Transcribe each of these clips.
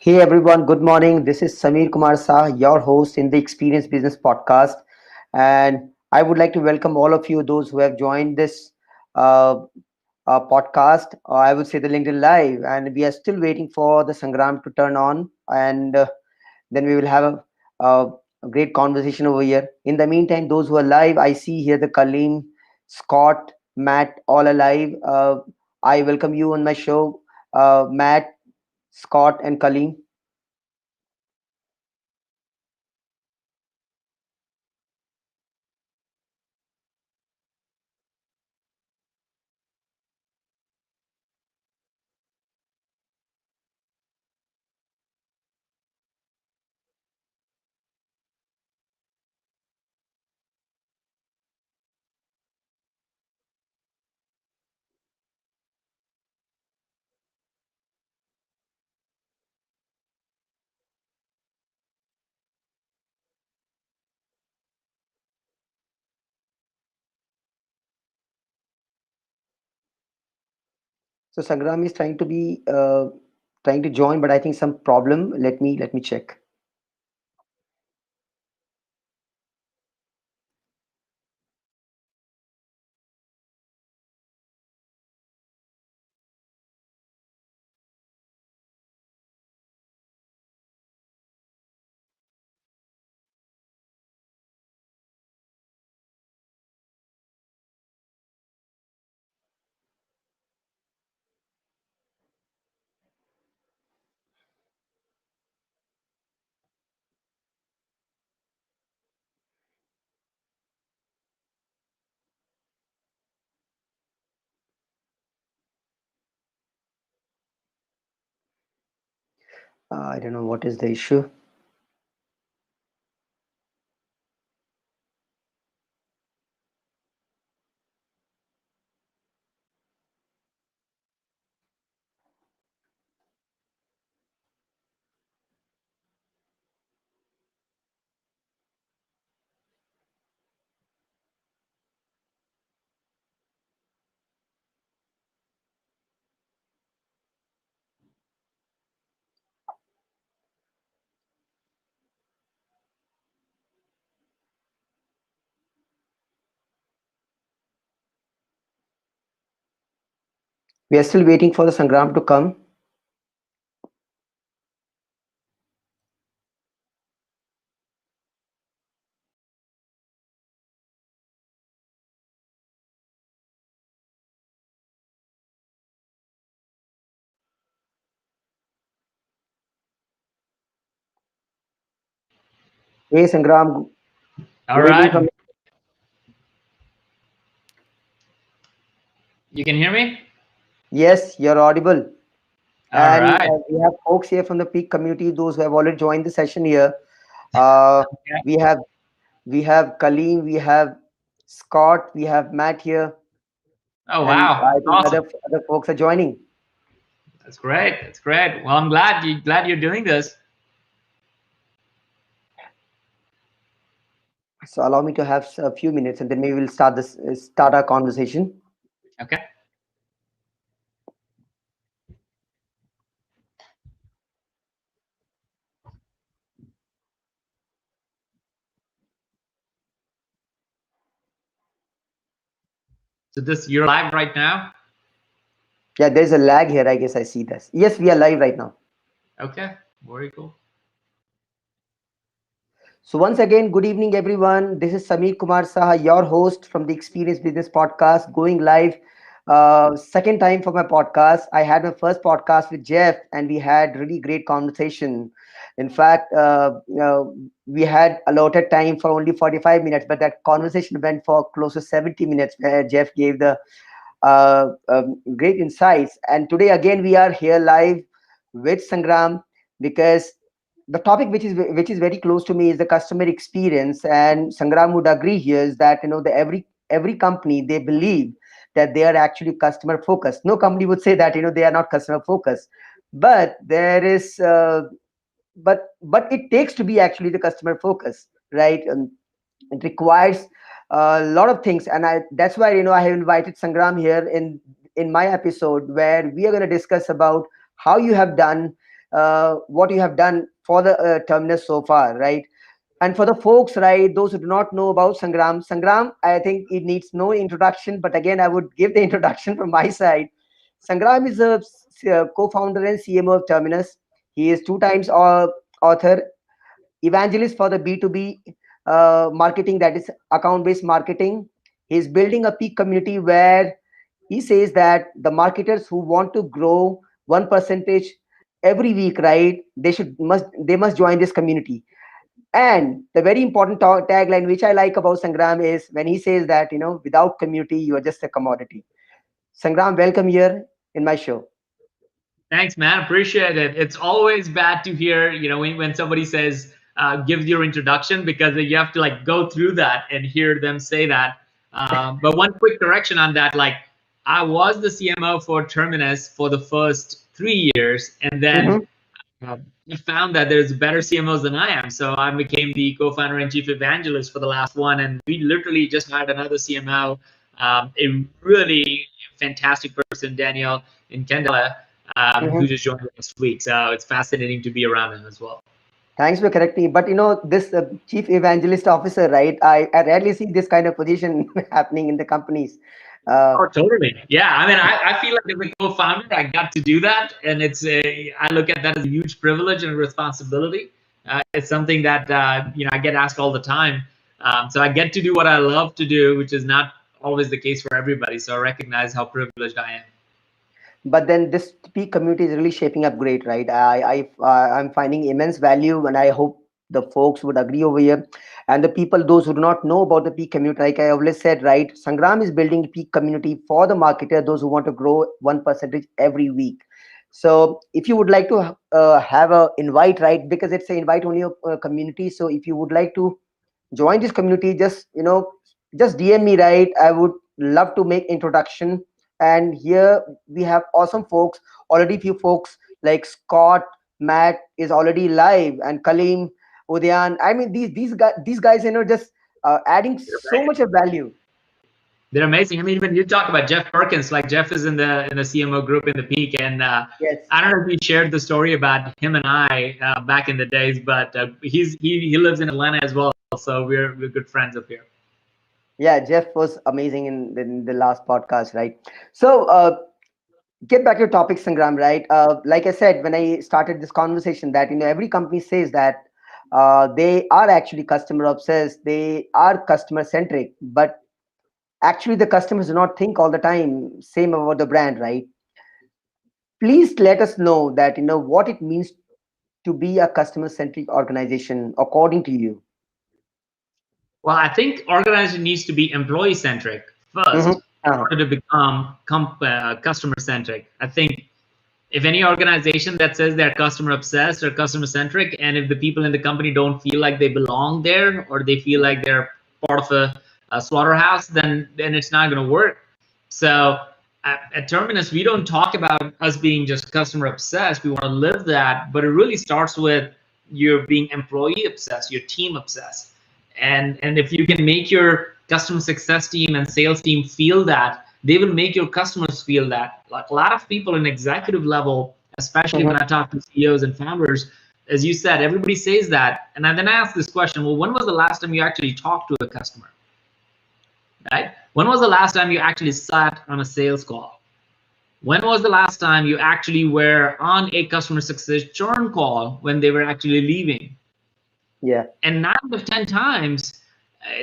Hey everyone, good morning. This is Samir Kumar Sah, your host in the Experience Business Podcast. And I would like to welcome all of you, those who have joined this uh, podcast, or I would say the LinkedIn Live. And we are still waiting for the Sangram to turn on. And then we will have a great conversation over here. In the meantime, those who are live, I see here the Kaleem, Scott, Matt, all alive. I welcome you on my show, Matt, Scott, and Kaleem. So Sangram is trying to join, but I think some problem. Let me check. I don't know what is the issue. We are still waiting for the Sangram to come. Hey Sangram, All good evening right. from. You can hear me? Yes, you're audible, All and right. we have folks here from the peak community. Those who have already joined the session here. Uh, Okay. we have we have Kaleem, we have Scott, we have Matt here, Oh, and wow. I That's think awesome. other folks are joining. That's great. That's great. Well, I'm glad you're doing this. So allow me to have a few minutes, and then maybe we'll start our conversation. Okay. So this you're live right now? Yeah, there's a lag here. I guess I see this. Yes, we are live right now. Okay. Very cool. So once again, good evening, everyone. This is Samir Kumar Saha, your host from the Experience Business Podcast, going live. Second time for my podcast. I had my first podcast with Jeff, and we had really great conversation. In fact, we had allotted time for only 45 minutes, but that conversation went for close to 70 minutes, where Jeff gave the great insights. And today again we are here live with Sangram because the topic which is very close to me is the customer experience. And Sangram would agree here is that the every company, they believe that they are actually customer focused. No company would say that they are not customer focused, but there is but it takes to be actually the customer focus, right? It requires a lot of things, and that's why I have invited Sangram here in my episode, where we are going to discuss about how you have done what you have done for the Terminus so far, right? And for the folks, right, those who do not know about Sangram, I think it needs no introduction. But again, I would give the introduction from my side. Sangram is a co-founder and CMO of Terminus. He is two times author, evangelist for the B2B marketing, that is account-based marketing. He's building a peak community where he says that the marketers who want to grow 1% every week, right, they must join this community. And the very important tagline which I like about Sangram is when he says that, without community, you are just a commodity. Sangram, welcome here in my show. Thanks, man. Appreciate it. It's always bad to hear, when somebody says, give your introduction, because you have to like go through that and hear them say that. But one quick correction on that, like I was the CMO for Terminus for the first 3 years, and then Mhm. I found that there's better CMOs than I am. So I became the co-founder and chief evangelist for the last one. And we literally just hired another CMO, a really fantastic person, Daniel in Kendala, who Mhm. just joined last week. So it's fascinating to be around him as well. Thanks for correcting me. But this chief evangelist officer, right? I rarely see this kind of position happening in the companies. Uh, Oh, totally. Yeah. I mean, I feel like as a co-founder, I got to do that. And I look at that as a huge privilege and responsibility. It's something that, I get asked all the time. So I get to do what I love to do, which is not always the case for everybody. So I recognize how privileged I am. but then this peak community is really shaping up great, right? I'm finding immense value, and I hope the folks would agree over here. And the people, those who do not know about the peak community, like I always said, right, Sangram is building a peak community for the marketer, those who want to grow 1% every week. So if you would like to have a invite, right, because it's an invite only community, so if you would like to join this community, just DM me, right? I would love to make introduction. And here we have awesome folks already. Few folks like Scott, Matt is already live, and Kalim, Udayan. I mean, these guys, just adding so much of value. They're amazing. I mean, when you talk about Jeff Perkins, like Jeff is in the CMO group in the peak, and Yes. I don't know if you shared the story about him and I back in the days, but he lives in Atlanta as well, so we're good friends up here. Yeah, Jeff was amazing in the last podcast, right? So get back to your topic, Sangram, right? Like I said when I started this conversation, that every company says that they are actually customer obsessed, they are customer centric, but actually the customers do not think all the time same about the brand, right? Please let us know that what it means to be a customer centric organization according to you. Well, I think organization needs to be employee centric Mm-hmm. first in Uh-huh. order to become customer centric. I think if any organization that says they're customer obsessed or customer centric, and if the people in the company don't feel like they belong there, or they feel like they're part of a slaughterhouse, then it's not going to work. So at Terminus, we don't talk about us being just customer obsessed. We want to live that, but it really starts with you being employee obsessed, your team obsessed. And if you can make your customer success team and sales team feel that, they will make your customers feel that. Like a lot of people in executive level, especially when I talk to CEOs and founders, as you said, everybody says that. And then I ask this question, well, when was the last time you actually talked to a customer? Right? When was the last time you actually sat on a sales call? When was the last time you actually were on a customer success churn call when they were actually leaving? Yeah. And 9 of 10 times,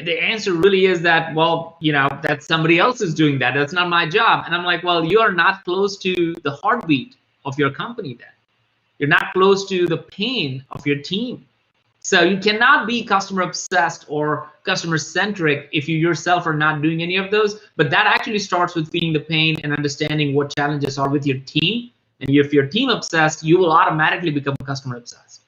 the answer really is that, well, that somebody else is doing that. That's not my job. And I'm like, well, you are not close to the heartbeat of your company then. You're not close to the pain of your team. So you cannot be customer obsessed or customer centric if you yourself are not doing any of those. But that actually starts with feeling the pain and understanding what challenges are with your team. And if you're team obsessed, you will automatically become customer obsessed.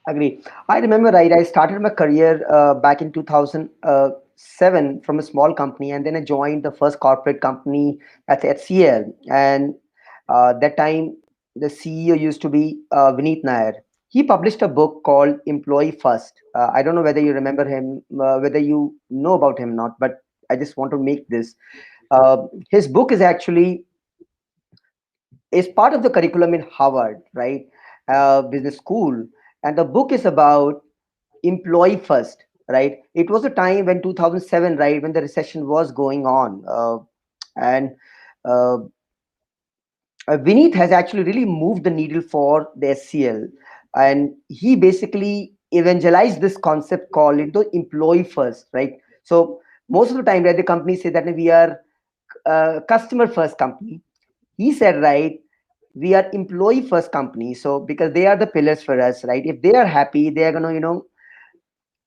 Agree. I remember, right, I started my career back in 2007 from a small company, and then I joined the first corporate company at HCL. And that time, the CEO used to be Vineet Nair. He published a book called Employee First. I don't know whether you remember him, whether you know about him or not, but I just want to make this. His book is actually is part of the curriculum in Harvard, right? business school, and the book is about employee first, right? It was a time when 2007, right, when the recession was going on, and uh, Vineet has actually really moved the needle for the SCL, and he basically evangelized this concept called into employee first, right? So most of the time, right, the companies say that we are customer first company. He said, right, we are employee first company. So because they are the pillars for us, right? If they are happy, they are gonna,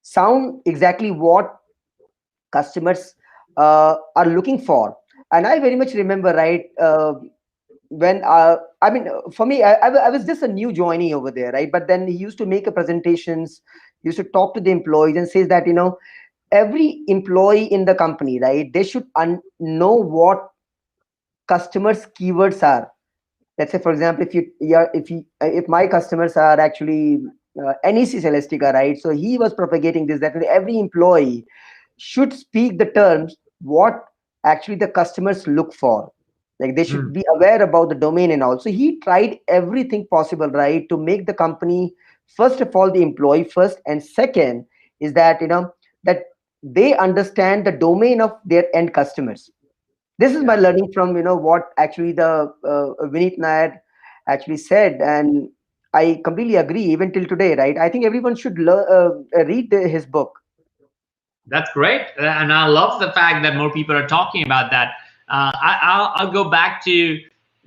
sound exactly what customers are looking for. And I very much remember, right, when I mean, for me, I was just a new joinee over there, right? But then he used to make a presentations, he used to talk to the employees and says that every employee in the company, right, they should know what customers keywords are. Let's say, for example, if my customers are actually NEC Celestica, right? So he was propagating this, that every employee should speak the terms what actually the customers look for, like they should Mm. be aware about the domain. And also he tried everything possible, right, to make the company, first of all, the employee first, and second is that that they understand the domain of their end customers. This is my Yeah. learning from what actually the Vineet Nair actually said, and I completely agree even till today, right? I think everyone should read his book. That's great, and I love the fact that more people are talking about that. I'll go back to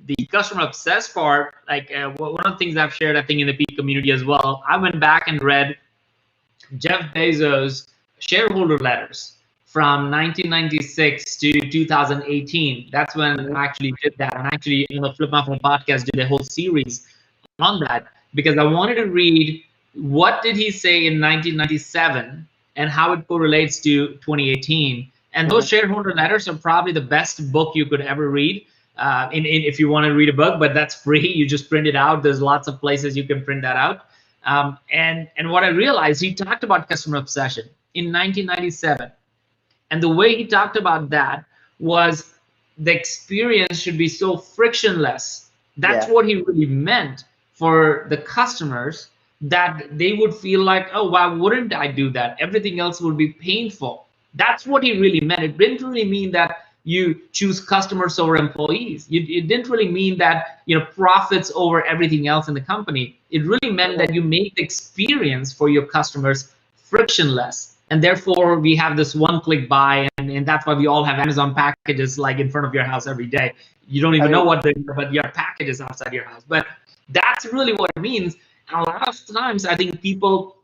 the customer obsessed part. Like one of the things I've shared, I think, in the peak community as well. I went back and read Jeff Bezos' shareholder letters from 1996 to 2018. That's when Mhm. I actually did that, and actually, Flip My Phone podcast did a whole series on that because I wanted to read what did he say in 1997 and how it correlates to 2018. And those Mhm. shareholder letters are probably the best book you could ever read. If you want to read a book, but that's free, you just print it out. There's lots of places you can print that out. And what I realized, he talked about customer obsession in 1997, and the way he talked about that was the experience should be so frictionless. That's Yeah. what he really meant for the customers, that they would feel like, oh, why wouldn't I do that? Everything else would be painful. That's what he really meant. It didn't really mean that you choose customers over employees. It didn't really mean that profits over everything else in the company. It really meant Mhm. that you make the experience for your customers frictionless, and therefore we have this one-click buy, and that's why we all have Amazon packages like in front of your house every day. You don't I even know mean, what they are, but your package is outside your house. But that's really what it means. And a lot of times I think people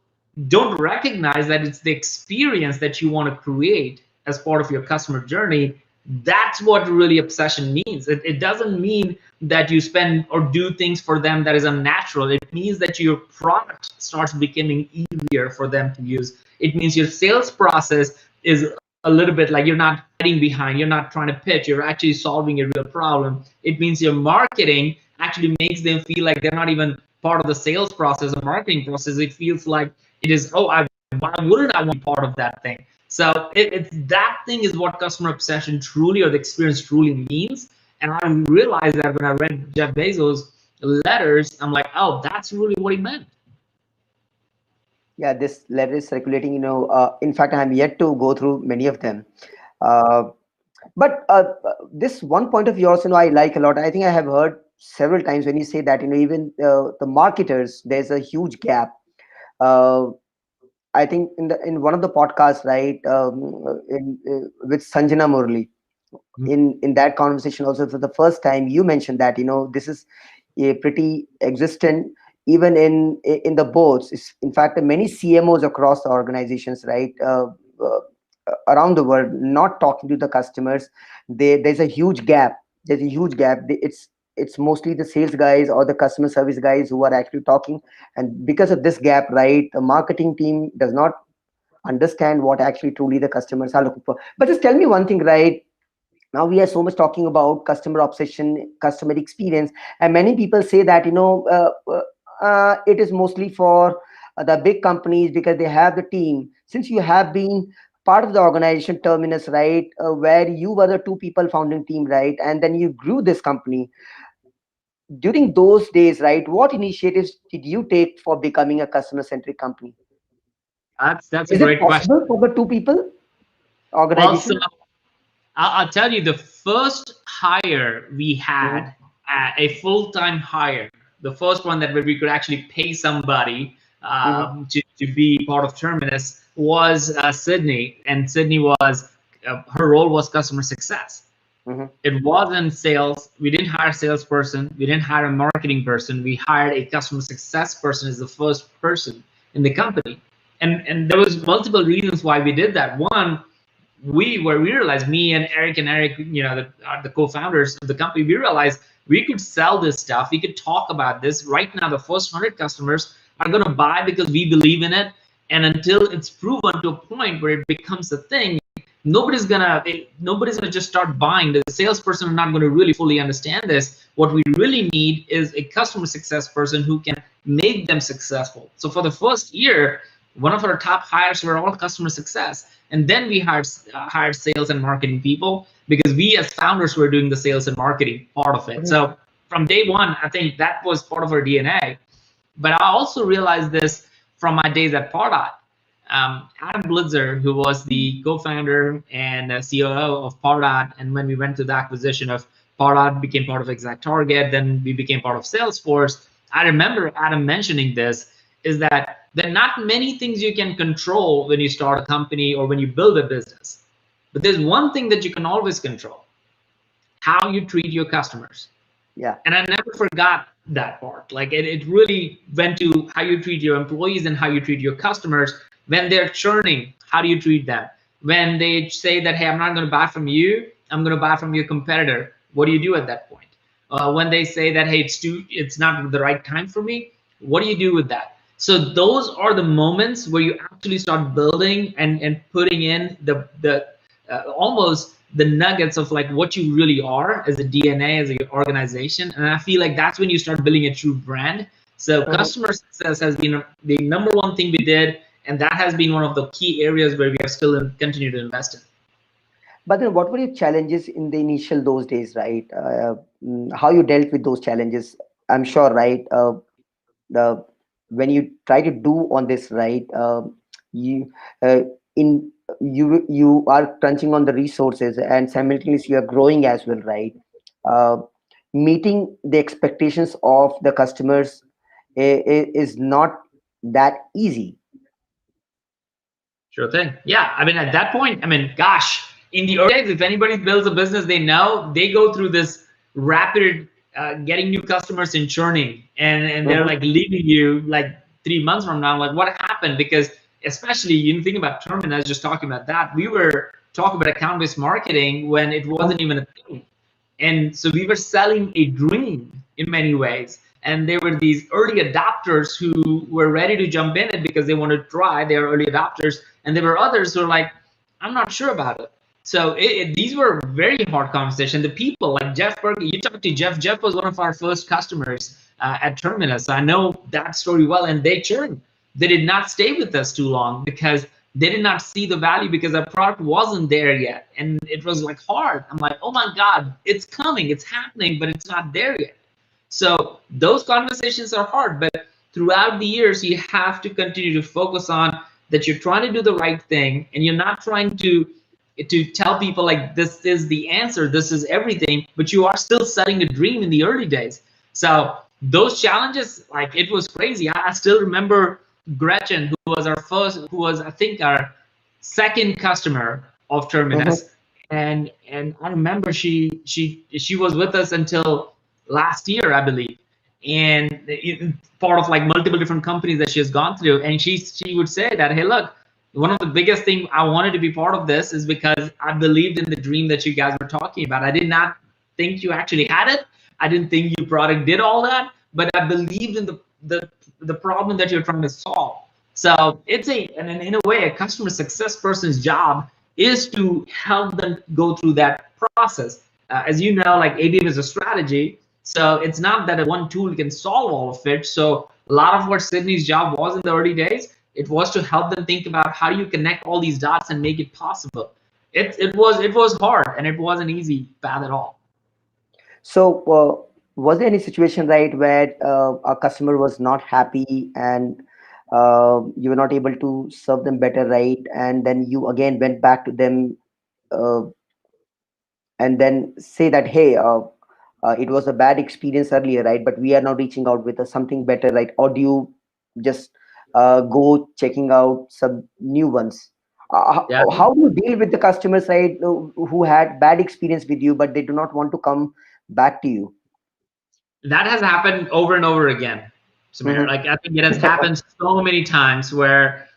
don't recognize that it's the experience that you want to create as part of your customer journey. That's what really obsession means. It doesn't mean that you spend or do things for them that is unnatural. It means that your product starts becoming easier for them to use. It means your sales process is a little bit like you're not hiding behind, you're not trying to pitch, you're actually solving a real problem. It means your marketing actually makes them feel like they're not even part of the sales process or marketing process. It feels like it is, oh, why wouldn't I want to be part of that thing? So it's that thing is what customer obsession truly, or the experience truly means. And I realized that when I read Jeff Bezos' letters, I'm like, oh, that's really what he meant. yeah, this letter is circulating. In fact, I'm yet to go through many of them. Uh, but this one point of yours, I like a lot. I think I have heard several times when you say that, even the marketers, there's a huge gap. Uh, I think in one of the podcasts, right, in with Sanjana Murli, in that conversation also for the first time you mentioned that this is a pretty existent even in the boards. In fact, many CMOs across the organizations, right, around the world, not talking to the customers. There's a huge gap. There's a huge gap. It's mostly the sales guys or the customer service guys who are actually talking, and because of this gap, right, the marketing team does not understand what actually truly the customers are looking for. But just tell me one thing, right? Now we are so much talking about customer obsession, customer experience, and many people say that it is mostly for the big companies because they have the team. Since you have been part of the organization Terminus, right, where you were the two people founding team, right, and then you grew this company, during those days, right, what initiatives did you take for becoming a customer centric company? That's a Is it great question. possible for the two people Well, so organization? I'll tell you, the first hire we Mhm, had, a full-time hire, the first one that where we could actually pay somebody mhm, to be part of Terminus was Sydney, and Sydney was her role was customer success. mhm, It wasn't sales. We didn't hire a salesperson. We didn't hire a marketing person. We hired a customer success person as the first person in the company. And there was multiple reasons why we did that. One, we realized, me and Eric, the co-founders of the company, we realized we could sell this stuff. We could talk about this. Right now, the first 100 customers are going to buy because we believe in it. And until it's proven to a point where it becomes a thing, nobody's gonna just start buying. The salesperson are not going to really fully understand this. What we really need is a customer success person who can make them successful. So for the first year, one of our top hires were all customer success, and then we hired sales and marketing people because we as founders were doing the sales and marketing part of it. mhm, So from day one, I think that was part of our DNA. But I also realized this from my days at Pardot. Adam Blitzer, who was the co-founder and COO of Pardot, and when we went to the acquisition of Pardot, became part of Exact Target, then we became part of Salesforce. I remember Adam mentioning this, is that there are not many things you can control when you start a company or when you build a business. But there's one thing that you can always control: how you treat your customers. yeah. And I never forgot that part. Like it really went to how you treat your employees and how you treat your customers. When they're churning, how do you treat them? When they say that, hey, I'm not going to buy from you, I'm going to buy from your competitor, what do you do at that point? When they say that, hey, it's not the right time for me, what do you do with that? So those are the moments where you actually start building and putting in the almost the nuggets of like what you really are as a DNA, as an organization. And I feel like that's when you start building a true brand. So Mhm. customer success has been the number one thing we did, and that has been one of the key areas where we are still continue to invest in. But then, what were your challenges in the initial those days, right? How you dealt with those challenges? I'm sure, right? The when you try to do on this, right? You in you are crunching on the resources, and simultaneously you are growing as well, right? Uh, Meeting the expectations of the customers is not that easy. Sure thing. Yeah. I mean, at that point, I mean, gosh, in the early days, if anybody builds a business, they know they go through this rapid getting new customers and churning, and they're Mhm, like leaving you like 3 months from now. Like, what happened? Because especially you think about Terminus, just talking about that, we were talking about account-based marketing when it wasn't even a thing. And so we were selling a dream in many ways. And there were these early adopters who were ready to jump in it because they wanted to try. They are early adopters. And there were others who were like, I'm not sure about it. So these were very hard conversations. The people like Jeff Berger, you talked to Jeff. Jeff was one of our first customers at Terminus. So I know that story well. And they churned. They did not stay with us too long because they did not see the value because our product wasn't there yet, and it was like hard. I'm like, oh my god, it's coming, it's happening, but it's not there yet. So those conversations are hard, but throughout the years you have to continue to focus on that you're trying to do the right thing, and you're not trying to tell people like this is the answer, this is everything, but you are still selling a dream in the early days. So those challenges, like it was crazy. I still remember Gretchen, who was I think our second customer of mhm. Terminus, and I remember she was with us until last year, I believe, and part of like multiple different companies that she has gone through, and she would say that, hey, look, one of the biggest thing I wanted to be part of this is because I believed in the dream that you guys were talking about. I did not think you actually had it. I didn't think your product did all that, but I believed in the problem that you're trying to solve. So it's and in a way, a customer success person's job is to help them go through that process. As you know, like ABM is a strategy, so it's not that one tool can solve all of it. So a lot of what Sydney's job was in the early days, it was to help them think about how you connect all these dots and make it possible. It was hard, and it wasn't easy path at all. So was there any situation, right, where a customer was not happy and you were not able to serve them better, right? And then you again went back to them uh, and then say that, hey, it was a bad experience earlier, right? But we are now reaching out with something better, right? Or do you just go checking out some new ones? Yeah, How do you deal with the customers, right, who had bad experience with you, but they do not want to come back to you? that has happened over and over again, Samir. Hmm. Like, I think it has happened so many times where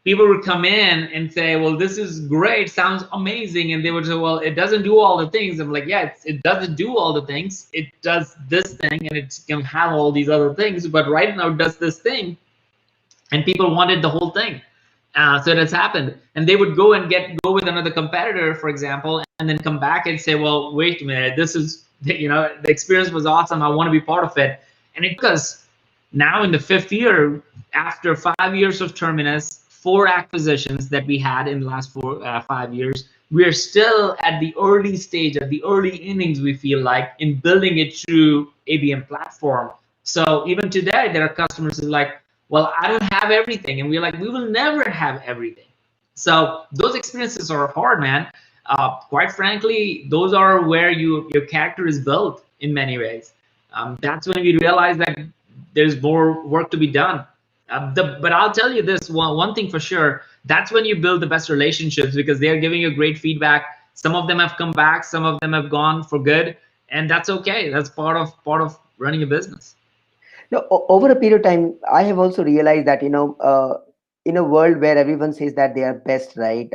people would come in and say, well, this is great, sounds amazing. And they would say, well, it doesn't do all the things. I'm like, yeah, it doesn't do all the things. It does this thing and it can have all these other things. But right now it does this thing and people wanted the whole thing. So it has happened. And they would go with another competitor, for example, and then come back and say, well, wait a minute, this is, the experience was awesome. I want to be part of it. And it took us now in the fifth year, after 5 years of Terminus, 4 acquisitions that we had in the last 5 years, we are still at the early stage, at the early innings, we feel like, in building a true ABM platform. So even today, there are customers who are like, well, I don't have everything. And we're like, we will never have everything. So those experiences are hard, man. Quite frankly, those are where your character is built in many ways. That's when we realize that there's more work to be done. But I'll tell you this one thing for sure. That's when you build the best relationships because they're giving you great feedback. Some of them have come back, some of them have gone for good, and that's okay. That's part of running a business. No, over a period of time, I have also realized that, in a world where everyone says that they are best, right?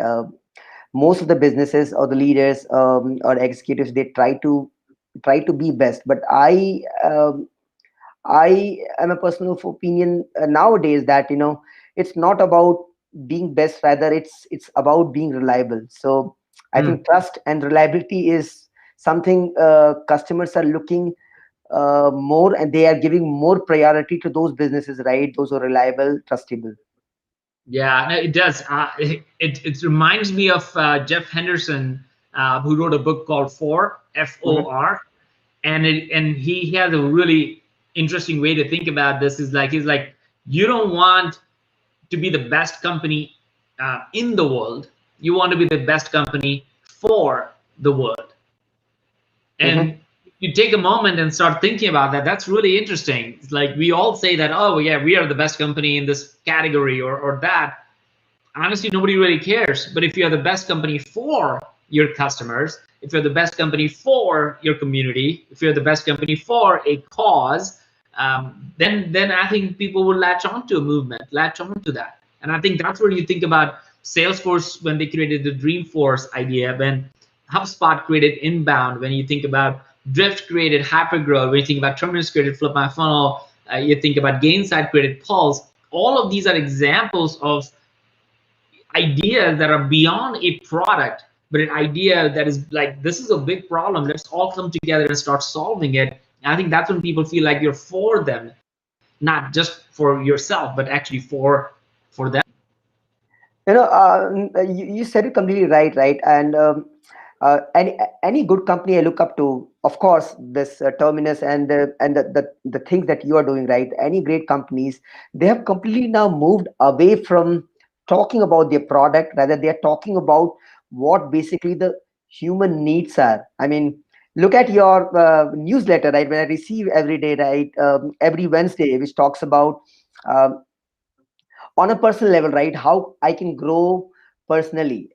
Most of the businesses or the leaders or executives, they try to be best. But I am a person of opinion nowadays that, it's not about being best, rather it's about being reliable. So I Hmm. think trust and reliability is something customers are looking more, and they are giving more priority to those businesses, right? Those are reliable, trustable. Yeah, no, it does. It reminds me of Jeff Henderson, who wrote a book called Hmm. FOR, and he has a really interesting way to think about this. Is like he's like, you don't want to be the best company in the world. You want to be the best company for the world. Hmm. And you take a moment and start thinking about that. That's really interesting. It's like we all say that, oh yeah, we are the best company in this category or that. Honestly, nobody really cares. But if you're the best company for your customers, if you're the best company for your community, if you're the best company for a cause, then I think people will latch on to a movement, latch on to that. And I think that's where you think about Salesforce when they created the Dreamforce idea, when HubSpot created Inbound, when you think about Drift created Hypergrowth, when you think about Terminus created Flip My Funnel, you think about Gainsight created Pulse. All of these are examples of ideas that are beyond a product, but an idea that is like, this is a big problem. Let's all come together and start solving it. And I think that's when people feel like you're for them, not just for yourself, but actually for them. You said it completely right, right? And any good company I look up to, of course, this Terminus and the things that you are doing, right? Any great companies, they have completely now moved away from talking about their product, rather they are talking about what basically the human needs are. I mean, look at your newsletter, right? When I receive every day, right, every Wednesday, which talks about um, on a personal level, right, how I can grow personally,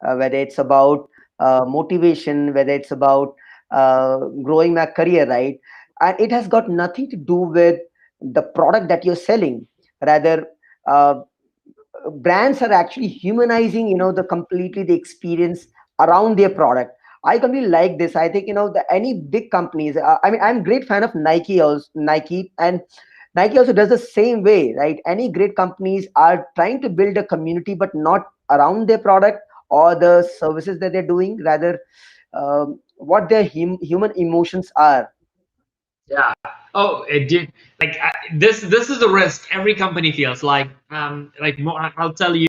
whether it's about motivation, whether it's about growing my career, right? And it has got nothing to do with the product that you're selling. Rather, uh, brands are actually humanizing, the completely the experience around their product. I completely like this. I think, any big companies, I mean, I'm a great fan of Nike also, Nike, and Nike also does the same way, right? Any great companies are trying to build a community, but not around their product or the services that they're doing, rather what their human emotions are. Yeah. Oh, it did. Like this is a risk every company feels like I'll tell you,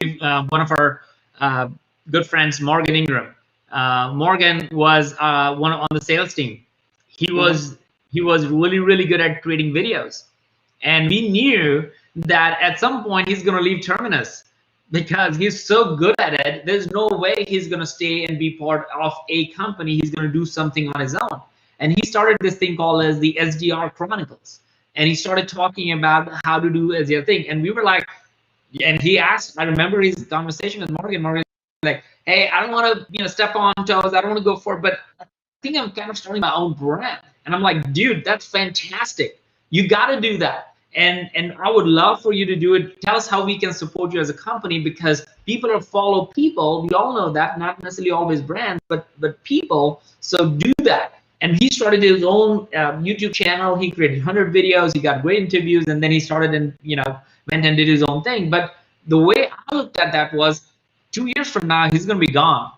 one of our uh, good friends, Morgan Ingram. Morgan was one on the sales team. He Hmm. was he was really, really good at creating videos. And we knew that at some point he's going to leave Terminus because he's so good at it. There's no way he's going to stay and be part of a company. He's going to do something on his own. And he started this thing called as the SDR Chronicles. And he started talking about how to do SDR thing. And we were like, and he asked, I remember his conversation with Morgan. Morgan was like, hey, I don't want to, step on toes. I don't want to go for it, but I think I'm kind of starting my own brand. And I'm like, dude, that's fantastic. You got to do that. And I would love for you to do it. Tell us how we can support you as a company, because people are follow people. We all know that, not necessarily always brands, but people. So do that. And he started his own YouTube channel. He created 100 videos. He got great interviews, and then he started and went and did his own thing. But the way I looked at that was, 2 years from now, he's going to be gone.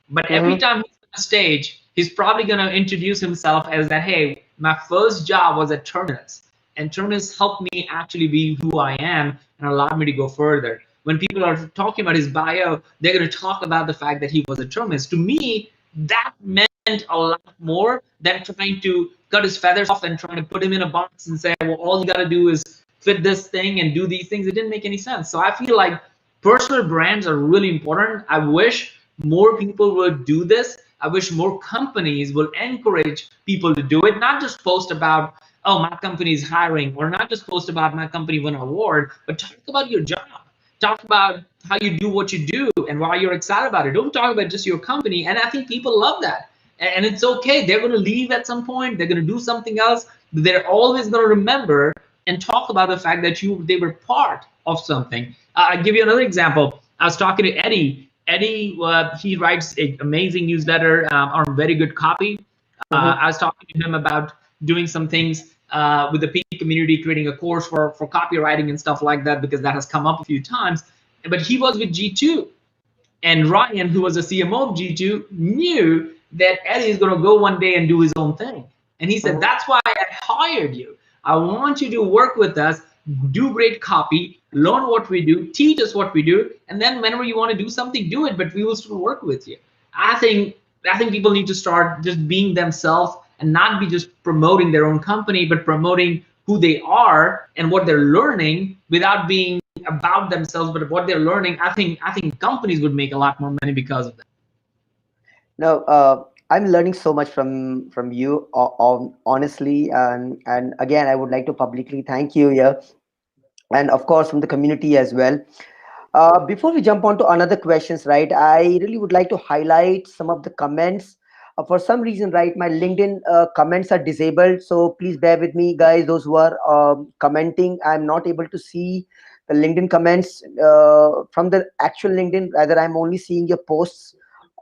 But every time he's on stage, he's probably going to introduce himself as that, hey, my first job was at Terminus. And Terminus helped me actually be who I am and allowed me to go further. When people are talking about his bio, they're going to talk about the fact that he was at Terminus. To me, that meant a lot more than trying to cut his feathers off and trying to put him in a box and say, well, all you got to do is fit this thing and do these things. It didn't make any sense. So I feel like personal brands are really important. I wish more people would do this. I wish more companies will encourage people to do it, not just post about, oh, my company is hiring, or not just post about my company won an award, but talk about your job. Talk about how you do what you do and why you're excited about it. Don't talk about just your company. And I think people love that. And it's okay. They're going to leave at some point. They're going to do something else. They're always going to remember and talk about the fact that they were part of something. I'll give you another example. I was talking to Eddie. Eddie, he writes an amazing newsletter on very good copy. I was talking to him about doing some things with the Peak community, creating a course for copywriting and stuff like that, because that has come up a few times. But he was with G2. And Ryan, who was a CMO of G2, knew that Eddie is going to go one day and do his own thing. And he said, that's why I hired you. I want you to work with us, do great copy, learn what we do, teach us what we do, and then whenever you want to do something, do it, but we will still work with you. I think people need to start just being themselves and not be just promoting their own company, but promoting who they are and what they're learning without being about themselves, but what they're learning. I think companies would make a lot more money because of that. No, I'm learning so much from you, honestly, and again, I would like to publicly thank you here, and of course from the community as well. Before we jump on to another questions, right, I really would like to highlight some of the comments. For some reason, right, my LinkedIn comments are disabled, so please bear with me, guys. Those who are commenting, I'm not able to see the LinkedIn comments from the actual LinkedIn. Rather, I'm only seeing your posts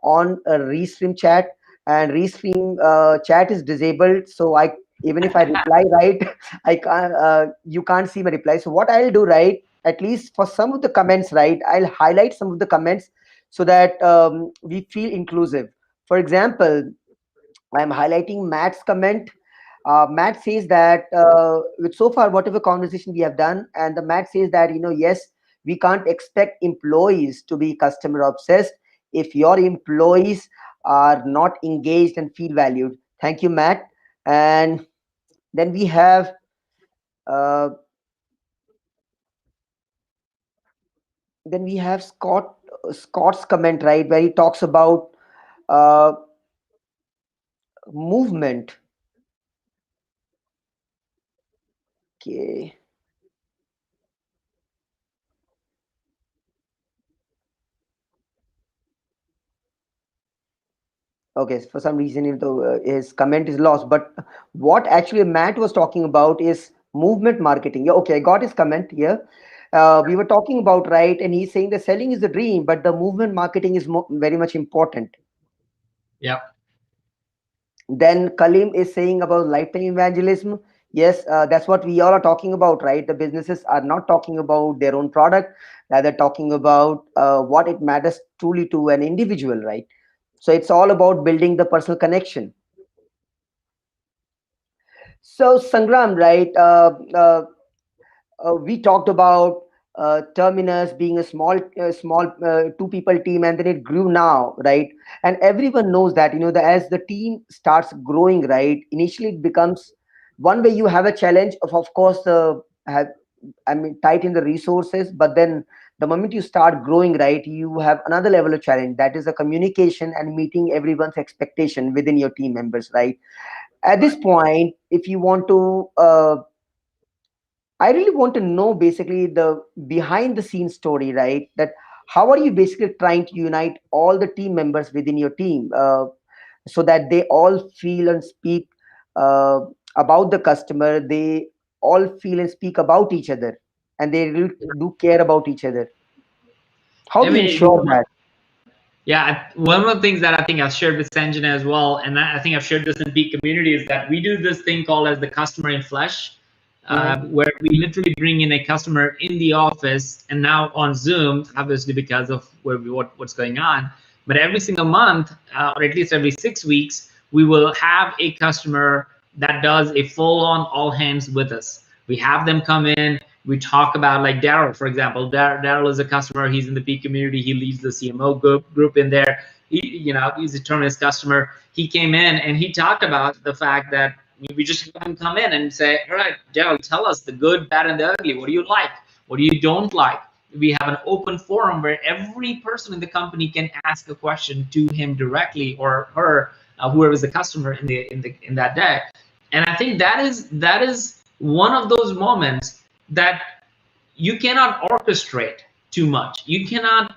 on a Restream chat, and Restream chat is disabled. So I, even if I reply right, I can't. You can't see my reply. So what I'll do, right, at least for some of the comments, right, I'll highlight some of the comments so that we feel inclusive. For example, I'm highlighting Matt's comment. Matt says that with so far whatever conversation we have done, and the Matt says that, yes, we can't expect employees to be customer obsessed if your employees are not engaged and feel valued. Thank you, Matt. And then we have uh, Scott's comment, right, where he talks about uh, movement. Okay. Okay, for some reason, his comment is lost. But what actually Matt was talking about is movement marketing. Yeah, okay, I got his comment here. We were talking about, right, and he's saying the selling is the dream, but the movement marketing is very much important. Yeah. Then Kalim is saying about lifetime evangelism. Yes, that's what we all are talking about, right? The businesses are not talking about their own product, rather talking about what it matters truly to an individual, right? So it's all about building the personal connection. So Sangram, right? We talked about Terminus being a small two people team, and then it grew now, right? And everyone knows that, as the team starts growing, right, initially it becomes one way you have a challenge of course, have, I mean, tight in the resources, but then the moment you start growing, right, you have another level of challenge, that is the communication and meeting everyone's expectation within your team members, right? At this point, if you want to I really want to know basically the behind the scenes story, right? That how are you basically trying to unite all the team members within your team, so that they all feel and speak uh, about the customer, they all feel and speak about each other, and they really do care about each other. How I do you mean, ensure that? yeah, one of the things that I think I've shared with Sanjana as well, and I think I've shared this in Peak Community, is that we do this thing called as the customer in flesh, Mhm. where we literally bring in a customer in the office and now on Zoom, obviously because of what's going on. But every single month, or at least every 6 weeks, we will have a customer that does a full-on all hands with us. We have them come in. We talk about, like Daryl, for example. Daryl is a customer. He's in the Peak Community. He leads the CMO group in there. He's a Terminus customer. He came in and he talked about the fact that we just have him come in and say, all right, Daryl, tell us the good, bad, and the ugly. What do you like? What do you don't like? We have an open forum where every person in the company can ask a question to him directly, or her, whoever is the customer in that day. And I think that is one of those moments that you cannot orchestrate too much. You cannot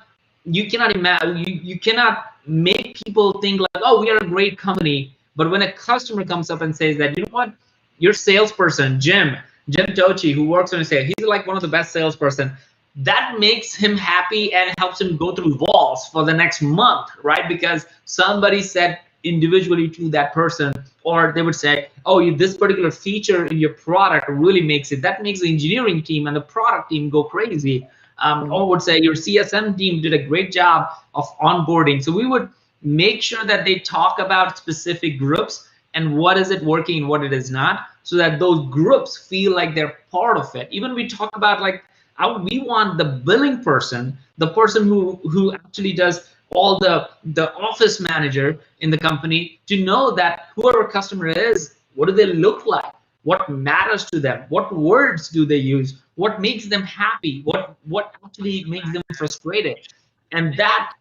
make people think like, oh, we are a great company. But when a customer comes up and says that, you know what, your salesperson, Jim Tochi, who works on sales, he's like one of the best salesperson. That makes him happy and helps him go through walls for the next month, right? Because somebody said individually to that person, or they would say, oh, this particular feature in your product really makes it. That makes the engineering team and the product team go crazy. Or would say your CSM team did a great job of onboarding. So we would make sure that they talk about specific groups and what is it working and what it is not, so that those groups feel like they're part of it. Even we talk about like how we want the billing person, the person who actually does all the office manager in the company, to know that whoever customer is, what do they look like, what matters to them, what words do they use, what makes them happy, what actually makes them frustrated. And that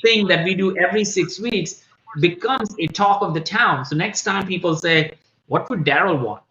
thing that we do every 6 weeks becomes a talk of the town. So next time people say, what would Daryl want?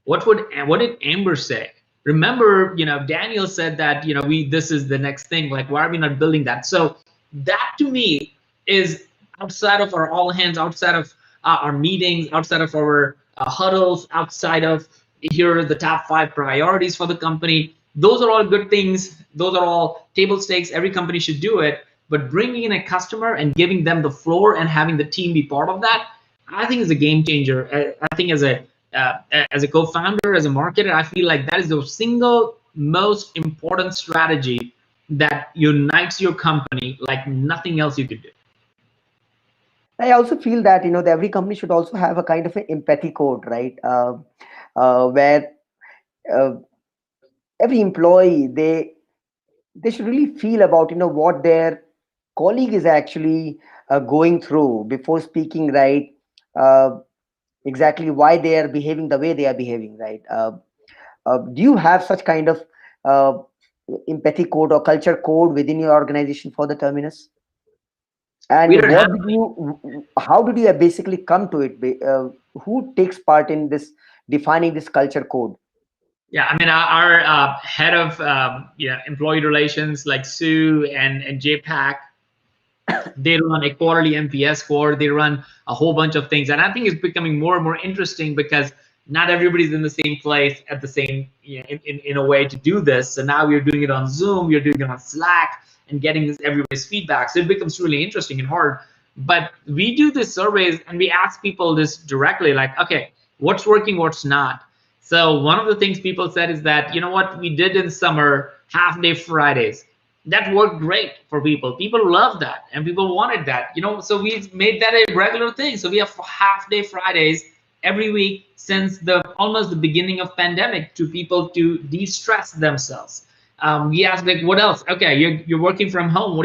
What did Amber say? Remember, Daniel said that, we this is the next thing. Like, why are we not building that? So that to me is outside of our all hands, outside of our meetings, outside of our huddles, outside of here are the top 5 priorities for the company. Those are all good things. Those are all table stakes. Every company should do it. But bringing in a customer and giving them the floor and having the team be part of that, I think is a game changer. I think uh, as a co-founder, as a marketer, I feel like that is the single most important strategy that unites your company like nothing else you could do. I also feel that that every company should also have a kind of an empathy code, right? Where uh, every employee, they should really feel about what their colleague is actually going through before speaking, right? uh, exactly why they are behaving the way they are behaving, right? Do you have such kind of uh, empathy code or culture code within your organization for the Terminus? We And don't have. how did you basically come to it? Who takes part in this defining this culture code? Yeah, I mean, our head of employee relations, like Sue and JPAC, they run a quarterly NPS score. They run a whole bunch of things, and I think it's becoming more and more interesting because not everybody's in the same place at the same, in a way to do this. So now we're doing it on Zoom, we're doing it on Slack, and getting everybody's feedback. So it becomes really interesting and hard. But we do these surveys and we ask people this directly, like, okay, what's working, what's not. So one of the things people said is that, you know what, we did in summer half-day Fridays. That worked great for people. People loved that and people wanted that. So we made that a regular thing. So we have half-day Fridays every week since the almost the beginning of pandemic, to people to de-stress themselves. We asked like, what else? Okay, you're working from home.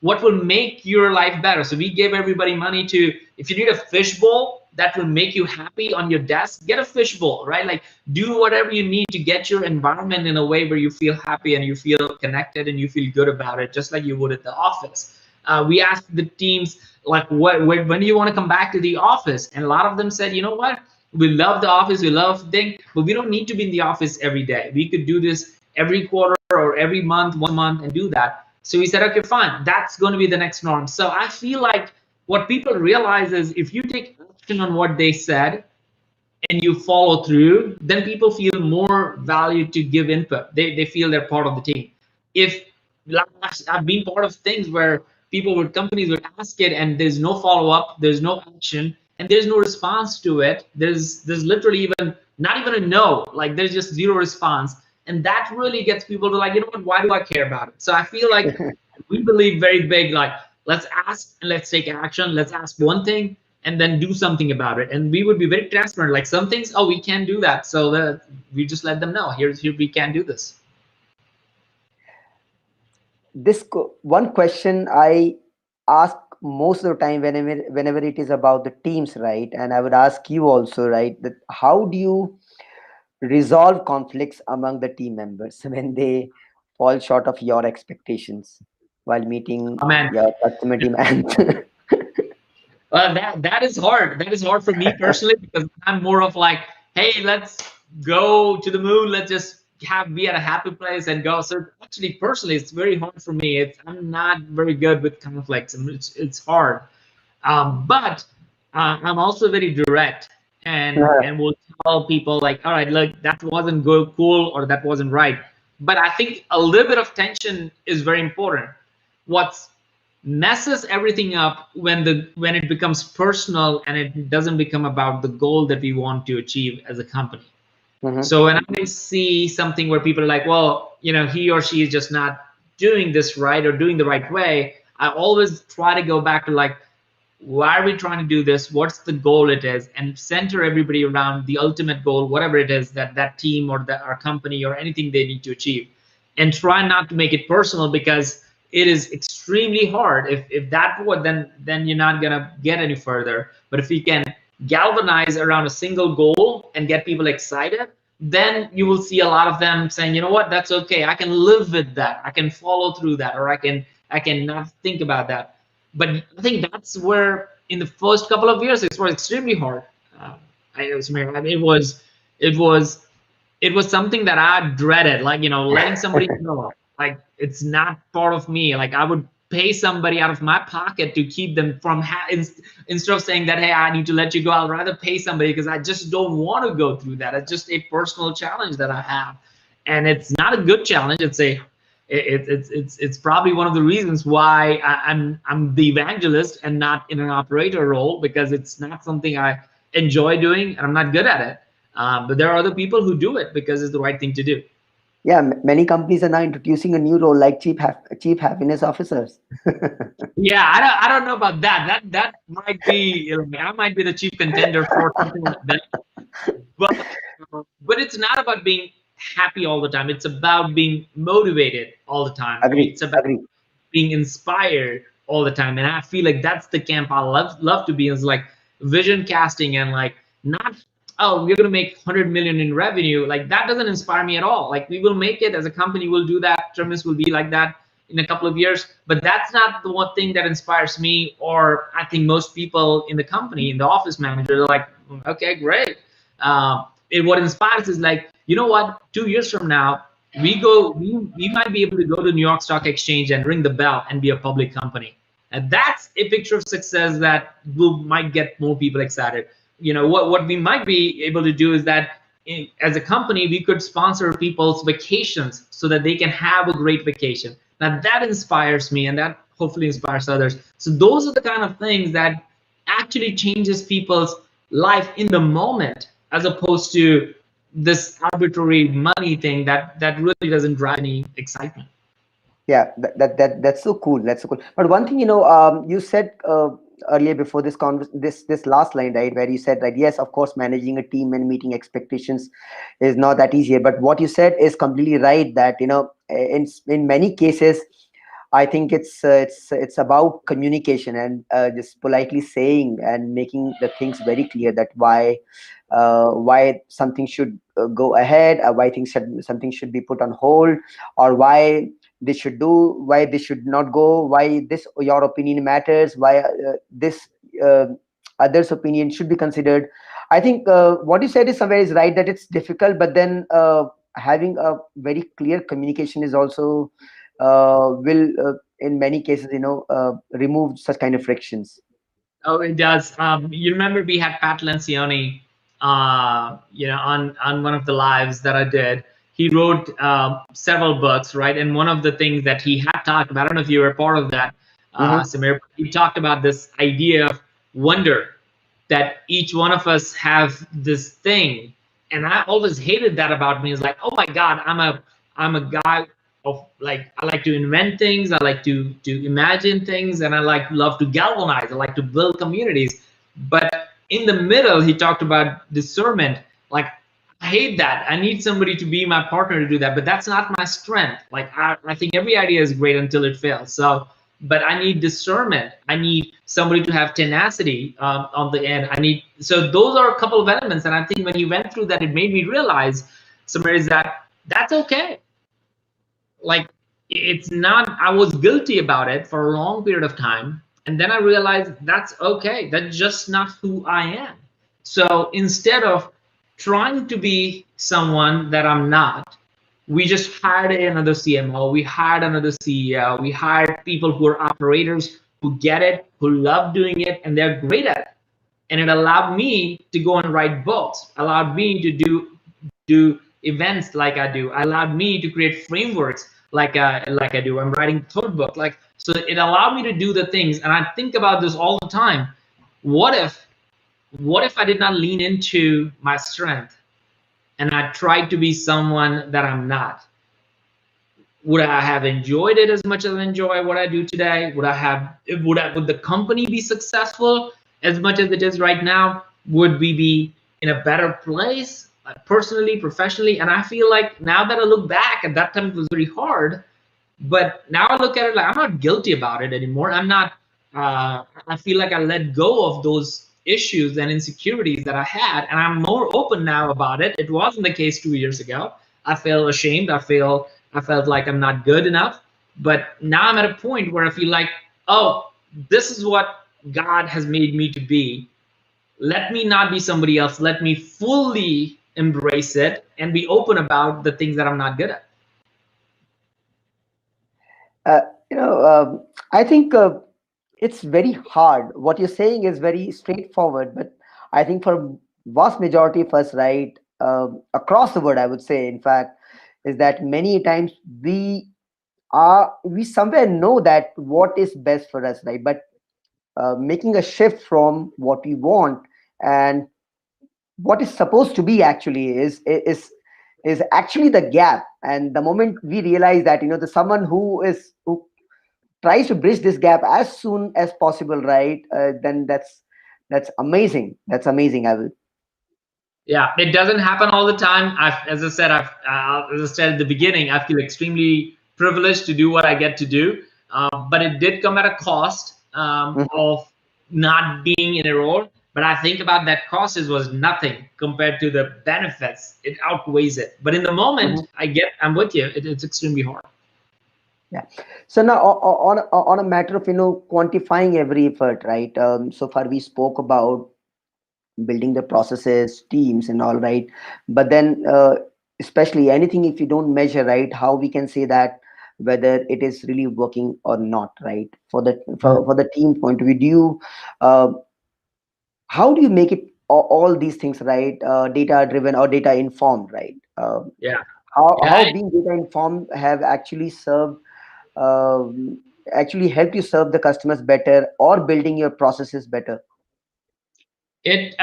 What will make your life better? So we gave everybody money to, if you need a fishbowl that will make you happy on your desk, get a fishbowl, right? Like do whatever you need to get your environment in a way where you feel happy and you feel connected and you feel good about it, just like you would at the office. We asked the teams like, when do you want to come back to the office? And a lot of them said, you know what? We love the office, we love thing, but we don't need to be in the office every day. We could do this every quarter or every month, 1 month, and do that. So we said, okay, fine, that's going to be the next norm. So I feel like what people realize is if you take action on what they said and you follow through, then people feel more valued to give input. They feel they're part of the team. If like, I've been part of things where companies would ask it and there's no follow-up, there's no action, and there's no response to it. There's literally even not even a no, like there's just zero response. And that really gets people to like, you know what, why do I care about it? So I feel like we believe very big, like let's ask and let's take action. Let's ask one thing and then do something about it. And we would be very transparent. Like some things, oh, we can't do that. So that we just let them know, here we can't do this. One question I ask most of the time whenever it is about the teams, right? And I would ask you also, right, that how do you resolve conflicts among the team members when they fall short of your expectations while meeting Oh man, your customer demand? well, that is hard. That is hard for me personally because I'm more of like, hey, let's go to the moon. Let's just be at a happy place and go. So actually, personally, it's very hard for me. I'm not very good with conflicts, and it's hard. But I'm also very direct, and will tell people like, all right, look, that wasn't good, cool, or that wasn't right. But I think a little bit of tension is very important. What's messes everything up when it becomes personal and it doesn't become about the goal that we want to achieve as a company. Mhm. So when I see something where people are like, well, he or she is just not doing this right or doing the right way, I always try to go back to like, why are we trying to do this? What's the goal it is? And center everybody around the ultimate goal, whatever it is that team or our company or anything they need to achieve. And try not to make it personal because it is extremely hard. If that would, then you're not gonna get any further. But if you can galvanize around a single goal and get people excited, then you will see a lot of them saying, you know what, that's okay. I can live with that. I can follow through that, or I can not think about that. But I think that's where in the first couple of years it was extremely hard. I mean, it was something that I dreaded, like letting somebody know, like it's not part of me. Like I would pay somebody out of my pocket to keep them from instead of saying that, hey, I need to let you go. I'd rather pay somebody because I just don't want to go through that. It's just a personal challenge that I have, and it's not a good challenge. It's probably one of the reasons why I'm the evangelist and not in an operator role, because it's not something I enjoy doing and I'm not good at it. But there are other people who do it because it's the right thing to do. Yeah, many companies are now introducing a new role like chief happiness officers. Yeah, I don't know about that. That might be, I might be the chief contender for something like that. But it's not about being happy all the time. It's about being motivated all the time. Agree, It's about agree. being inspired all the time. And I feel like that's the camp I love to be in, is like vision casting and like not, oh, we're gonna make 100 million in revenue. Like that doesn't inspire me at all. Like we will make it as a company, we'll do that. Terminus will be like that in a couple of years. But that's not the one thing that inspires me, or I think most people in the company, in the office manager, they're like, okay, great. What inspires is like, you know what, 2 years from now, we might be able to go to New York Stock Exchange and ring the bell and be a public company. And that's a picture of success that might get more people excited. What we might be able to do is that as a company, we could sponsor people's vacations so that they can have a great vacation. Now that inspires me, and that hopefully inspires others. So those are the kind of things that actually changes people's life in the moment, as opposed to this arbitrary money thing that really doesn't drive any excitement. Yeah, that's so cool. That's so cool. But one thing, you said earlier before this last line, right, where you said that yes, of course, managing a team and meeting expectations is not that easier. But what you said is completely right. That in many cases, I think it's about communication and just politely saying and making the things very clear that why something should go ahead, why something should be put on hold, or why this should not go, why this your opinion matters, why this uh, others' opinion should be considered. I think what you said is somewhere is right, that it's difficult, but then having a very clear communication is also will in many cases remove such kind of frictions. Oh, it does. You remember we had Pat Lencioni, on one of the lives that I did. He wrote several books, right? And one of the things that he had talked about, I don't know if you were part of that, Hmm. Samir, but he talked about this idea of wonder, that each one of us have this thing. And I always hated that about me. It's like, oh my God, I'm a guy of, like, I like to invent things, I like to imagine things, and I love to galvanize, I like to build communities. But in the middle, he talked about discernment. Like, I hate that. I need somebody to be my partner to do that, but that's not my strength. Like, I think every idea is great until it fails. So, but I need discernment. I need somebody to have tenacity on the end. So those are a couple of elements. And I think when you went through that, it made me realize, Samir, is that that's okay. Like, it's not, I was guilty about it for a long period of time. And then I realized that's okay. That's just not who I am. So instead of trying to be someone that I'm not, we just hired another CMO, we hired another CEO, we hired people who are operators, who get it, who love doing it, and they're great at it. And it allowed me to go and write books, allowed me to do events like I do, allowed me to create frameworks like I do. I'm writing a third book. Like, so it allowed me to do the things. And I think about this all the time. What if I did not lean into my strength and I tried to be someone that I'm not? Would I have enjoyed it as much as I enjoy what I do today? Would the company be successful as much as it is right now? Would we be in a better place, personally, professionally? And I feel like now that I look back, at that time it was very hard, but now I look at it like I'm not guilty about it anymore. I'm not. I feel like I let go of those issues and insecurities that I had, and I'm more open now about it. It wasn't the case 2 years ago. I felt ashamed. I felt like I'm not good enough. But now I'm at a point where I feel like, oh, this is what God has made me to be. Let me not be somebody else. Let me fully embrace it and be open about the things that I'm not good at. uh, I think it's very hard. What you're saying is very straightforward, but I think for vast majority of us, right, across the world, I would say, in fact, is that many times we somewhere know that what is best for us, right? But making a shift from what we want and what is supposed to be actually is actually the gap. And the moment we realize that the someone who tries to bridge this gap as soon as possible, right? Then that's amazing. That's amazing. I will. Yeah, it doesn't happen all the time. As I said at the beginning, I feel extremely privileged to do what I get to do. But it did come at a cost Mhm, of not being in a role. But I think about that cost was nothing compared to the benefits. It outweighs it. But in the moment, mhm. I'm with you. It's extremely hard. Yeah. So now on a matter of quantifying every effort, right? So far we spoke about building the processes, teams, and all, right. But then especially anything, if you don't measure, right, how we can say that whether it is really working or not, right? For the team point of view, uh, how do you make it all these things, right? Data driven or data informed, right? Yeah. How Yeah. being data informed have actually served, um, actually helped you serve the customers better or building your processes better? It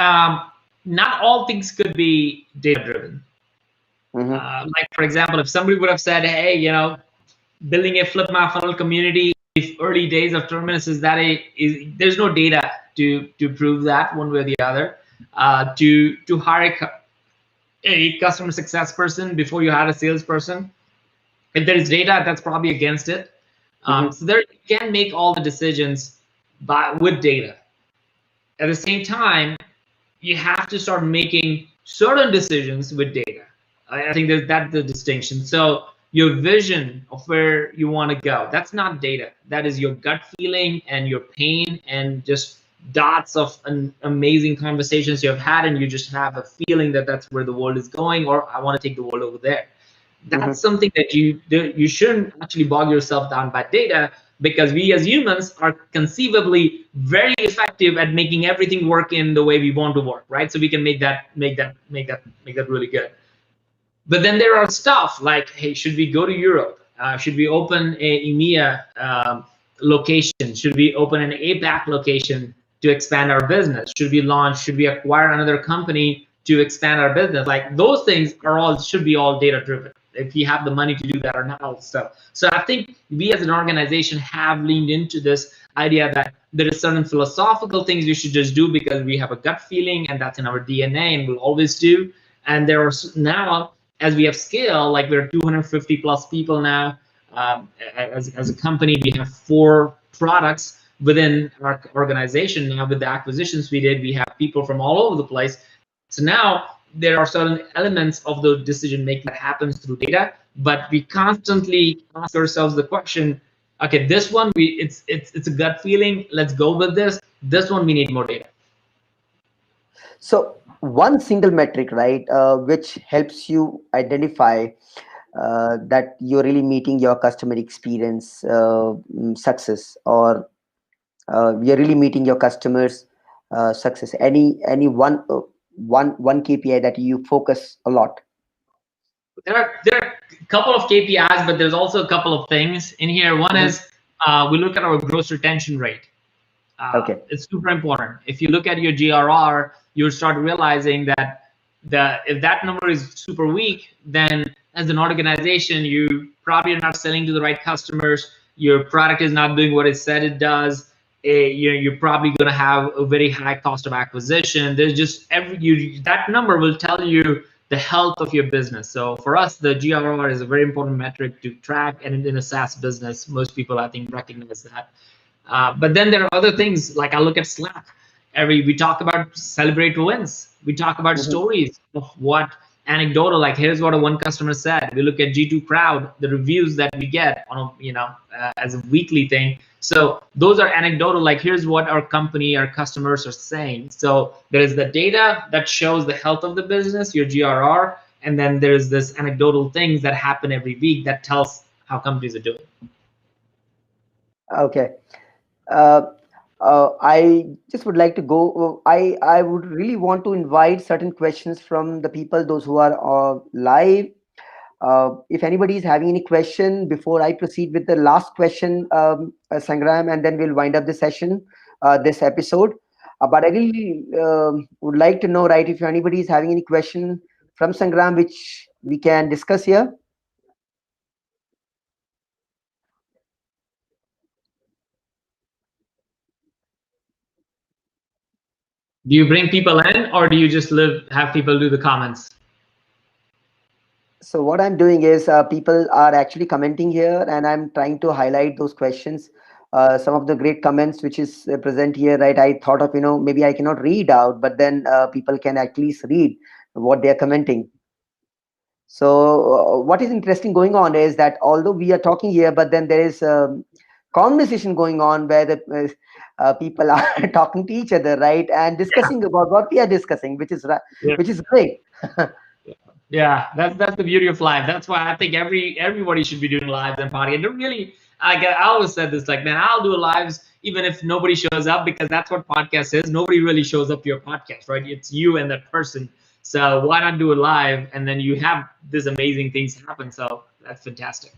Not all things could be data driven. Mm-hmm, Like, for example, if somebody would have said, hey, building a flip my funnel community early days of Terminus is that there's no data to prove that one way or the other. To hire a customer success person before you hire a salesperson, if there is data, that's probably against it. Mhm. So there you can make all the decisions with data. At the same time, you have to start making certain decisions with data. I think that's the distinction. So your vision of where you want to go, that's not data. That is your gut feeling and your pain and just dots of amazing conversations you have had, and you just have a feeling that that's where the world is going, or I want to take the world over there. That's Mhm. something that you shouldn't actually bog yourself down by data, because we as humans are conceivably very effective at making everything work in the way we want to work, right? So we can make that really good. But then there are stuff like, hey, should we go to Europe? Should we open a EMEA location? Should we open an APAC location to expand our business? Should we launch? Should we acquire another company to expand our business? Like those things are all should be all data driven. If you have the money to do that or not, all stuff. So I think we as an organization have leaned into this idea that there is certain philosophical things we should just do because we have a gut feeling and that's in our DNA and we'll always do. And there are now, as we have scale, like we're 250 plus people now. As a company, we have 4 products within our organization. Now with the acquisitions we did, we have people from all over the place. So now there are certain elements of the decision making that happens through data, but we constantly ask ourselves the question, okay, this one it's a gut feeling, let's go with this. This one we need more data. So one single metric, right, which helps you identify that you're really meeting your customer experience success, or you're really meeting your customers success. Any one KPI that you focus a lot. There are a couple of KPIs, but there's also a couple of things in here. One Mhm. is we look at our gross retention rate. Okay. It's super important. If you look at your GRR, you'll start realizing that if that number is super weak, then as an organization, you probably are not selling to the right customers. Your product is not doing what it said it does. You're probably going to have a very high cost of acquisition. There's just that number will tell you the health of your business. So for us, the GRR is a very important metric to track, and in a SaaS business, most people I think recognize that. But then there are other things like I look at Slack. We talk about celebrate wins. We talk about Mhm. stories of what anecdotal, like here's what a one customer said. We look at G2 Crowd, the reviews that we get on as a weekly thing. So those are anecdotal, like here's what our company, our customers are saying. So there is the data that shows the health of the business, your GRR, and then there's this anecdotal things that happen every week that tells how companies are doing. Okay. Uh, I just would like to go. I would really want to invite certain questions from the people, those who are live. If anybody is having any question before I proceed with the last question, Sangram, and then we'll wind up the session, this episode. But I really would like to know, right, if anybody is having any question from Sangram, which we can discuss here. Do you bring people in, or do you just have people do the comments? So what I'm doing is people are actually commenting here, and I'm trying to highlight those questions. Some of the great comments which is present here, right? I thought of, maybe I cannot read out, but then people can at least read what they are commenting. So what is interesting going on is that although we are talking here, but then there is conversation going on where the people are talking to each other, right, and discussing about what we are discussing, Yeah. which is great. Yeah, that's the beauty of live. That's why I think everybody should be doing lives and party. And don't really, I always said this, like, man, I'll do lives even if nobody shows up, because that's what podcast is. Nobody really shows up to your podcast, right? It's you and that person. So why not do it live, and then you have this amazing things happen. So that's fantastic.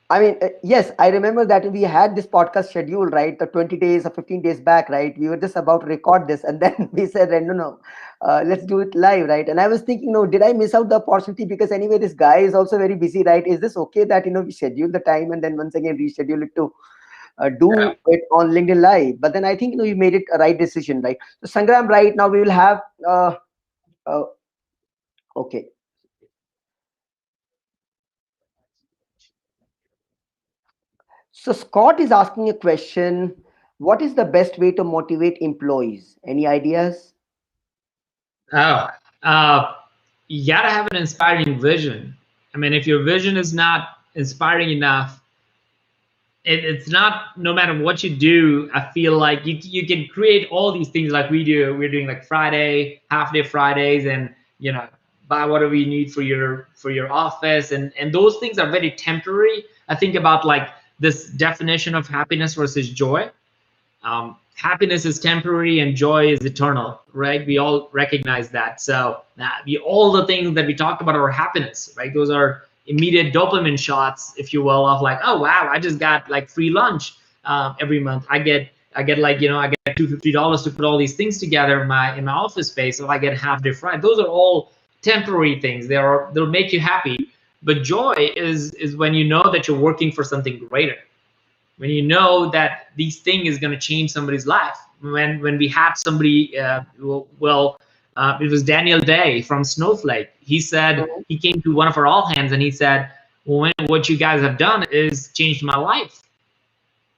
I mean, yes, I remember that we had this podcast schedule, right? The 20 days or 15 days back, right? We were just about to record this, and then we said, no, no, let's do it live, right? And I was thinking, no, did I miss out the opportunity? Because anyway, this guy is also very busy, right? Is this okay that, we schedule the time and then once again reschedule it to Yeah. do it on LinkedIn Live. But then I think you made it a right decision, right? So Sangram, right now we will have uh, okay. So Scott is asking a question: what is the best way to motivate employees? Any ideas? Oh, uh, you gotta have an inspiring vision. I mean, if your vision is not inspiring enough, it's not. No matter what you do, I feel like you can create all these things like we do. We're doing like Friday, half day Fridays, and buy whatever you need for your office, and those things are very temporary. I think about like this definition of happiness versus joy. Happiness is temporary and joy is eternal, right? We all recognize that. So all the things that we talked about are happiness, right? Those are immediate dopamine shots, if you will, of like, oh wow, I just got like free lunch every month. I get like I get $250 to put all these things together in my office space. So I get half day Friday. Those are all temporary things. They'll make you happy. But joy is when you know that you're working for something greater, when you know that this thing is going to change somebody's life. When we had somebody, it was Daniel Day from Snowflake. He said Mhm. he came to one of our all hands and he said, well, what you guys have done is changed my life.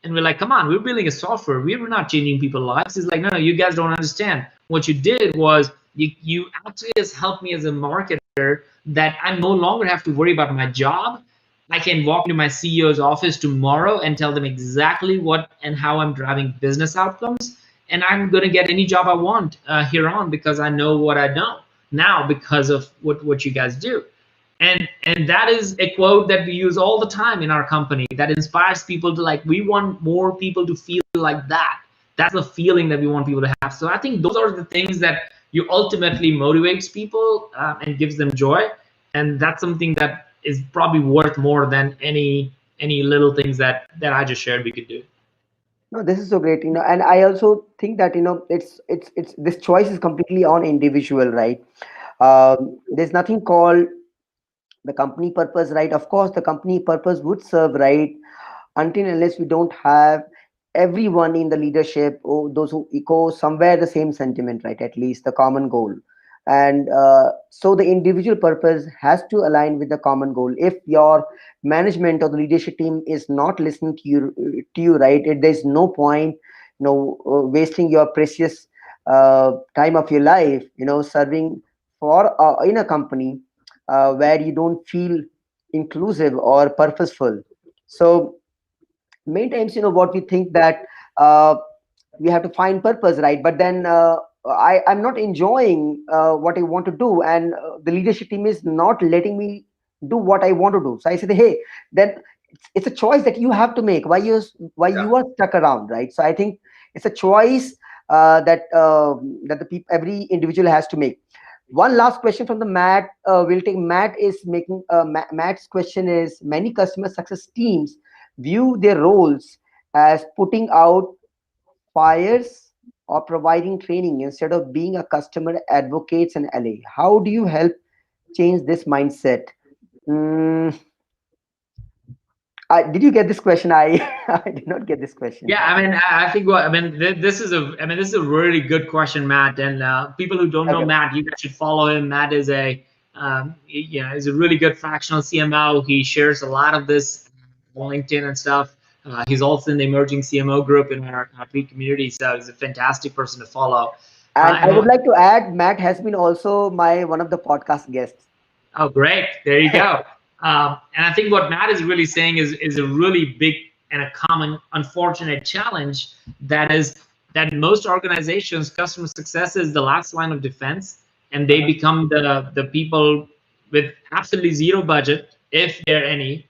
And we're like, come on, we're building a software. We're not changing people's lives. He's like, no, you guys don't understand. What you did was you actually has helped me as a marketer, that I no longer have to worry about my job. I can walk into my CEO's office tomorrow and tell them exactly what and how I'm driving business outcomes. And I'm going to get any job I want here on, because I know what I know now because of what you guys do. And that is a quote that we use all the time in our company, that inspires people to, like, we want more people to feel like that. That's the feeling that we want people to have. So I think those are the things that you ultimately motivates people and gives them joy. And that's something that is probably worth more than any little things that I just shared we could do. No, this is so great, and I also think that it's this choice is completely on individual, right? There's nothing called the company purpose, right? Of course, the company purpose would serve, right, until unless we don't have everyone in the leadership or those who echo somewhere the same sentiment, right? At least the common goal. And so the individual purpose has to align with the common goal. If your management or the leadership team is not listening to you, right, there's no point wasting your precious time of your life serving for in a company where you don't feel inclusive or purposeful. So many times what we think that uh, we have to find purpose, right? But then I'm not enjoying what I want to do, and the leadership team is not letting me do what I want to do. So I said, hey, then it's a choice that you have to make. Why you are stuck around, right? So I think it's a choice that the people, every individual has to make. One last question from the Matt. We'll take Matt is making Matt's question is: many customer success teams view their roles as putting out fires or providing training instead of being a customer advocates and ally. How do you help change this mindset? Mm, did you get this question? I did not get this question. Yeah, I mean, I think what I mean. This is a really good question, Matt. And people who don't know Okay. Matt, you guys should follow him. Matt is is a really good fractional CMO. He shares a lot of this on LinkedIn and stuff. He's also in the emerging CMO group in our P community, so he's a fantastic person to follow. And I And would like to add, Matt has been also my one of the podcast guests. Oh, great. There you go. And I think what Matt is really saying is a really big and a common unfortunate challenge, that is that most organizations, customer success is the last line of defense, and they Uh-huh. become the people with absolutely zero budget, if there any.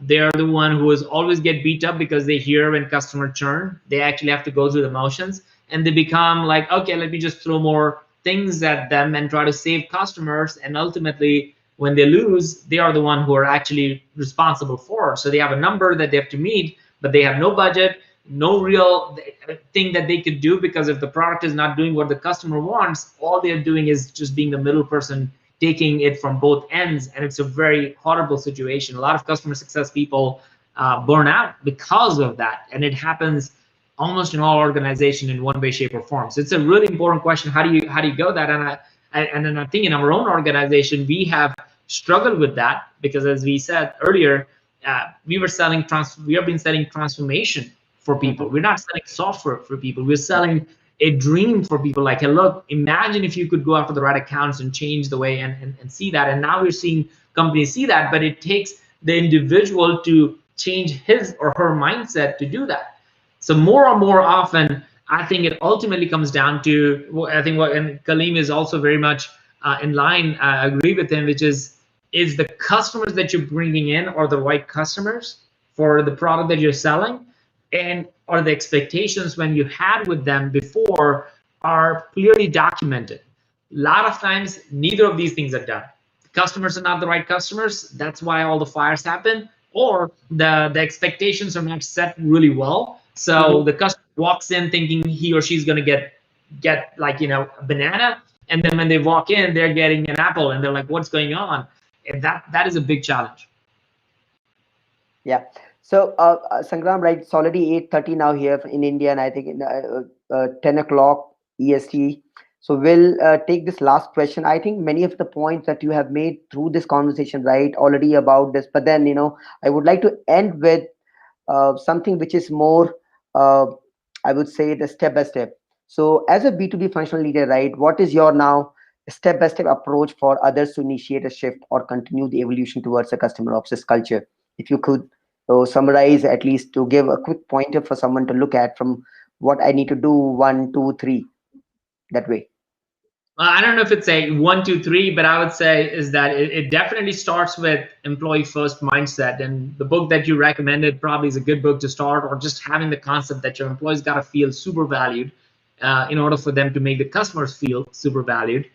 They are the one who is always get beat up because they hear when customer churn. They actually have to go through the motions, and they become like, okay, let me just throw more things at them and try to save customers. And ultimately, when they lose, they are the one who are actually responsible for. So they have a number that they have to meet, but they have no budget, no real thing that they could do, because if the product is not doing what the customer wants, all they're doing is just being the middle person, taking it from both ends. And it's a very horrible situation. A lot of customer success people burn out because of that, and it happens almost in all organization in one way, shape, or form. So it's a really important question. How do you go that? And then I think in our own organization we have struggled with that, because as we said earlier, we have been selling transformation for people. We're not selling software for people. We're selling a dream for people. Like, hey, look, imagine if you could go after the right accounts and change the way and see that. And now we're seeing companies see that, but it takes the individual to change his or her mindset to do that. So more and more often, I think it ultimately comes down to, I think what, and Kaleem is also very much in line, I agree with him, which is the customers that you're bringing in are the right customers for the product that you're selling, and are the expectations when you had with them before are clearly documented. A lot of times, neither of these things are done. The customers are not the right customers. That's why all the fires happen, or the expectations are not set really well. So the customer walks in thinking he or she's going to get like, a banana, and then when they walk in, they're getting an apple, and they're like, what's going on? And that is a big challenge. Yeah. So, Sangram, right? It's already 8:30 now here in India, and I think in 10 o'clock EST. So we'll take this last question. I think many of the points that you have made through this conversation, right, already about this. But then, I would like to end with something which is more, I would say, the step by step. So, as a B2B functional leader, right, what is your now step by step approach for others to initiate a shift or continue the evolution towards a customer obsessed culture? If you could summarize, at least to give a quick pointer for someone to look at from what I need to do, one, two, three, that way. I don't know if it's a 1, 2, 3, but I would say is that it definitely starts with employee first mindset. And the book that you recommended probably is a good book to start, or just having the concept that your employees got to feel super valued in order for them to make the customers feel super valued.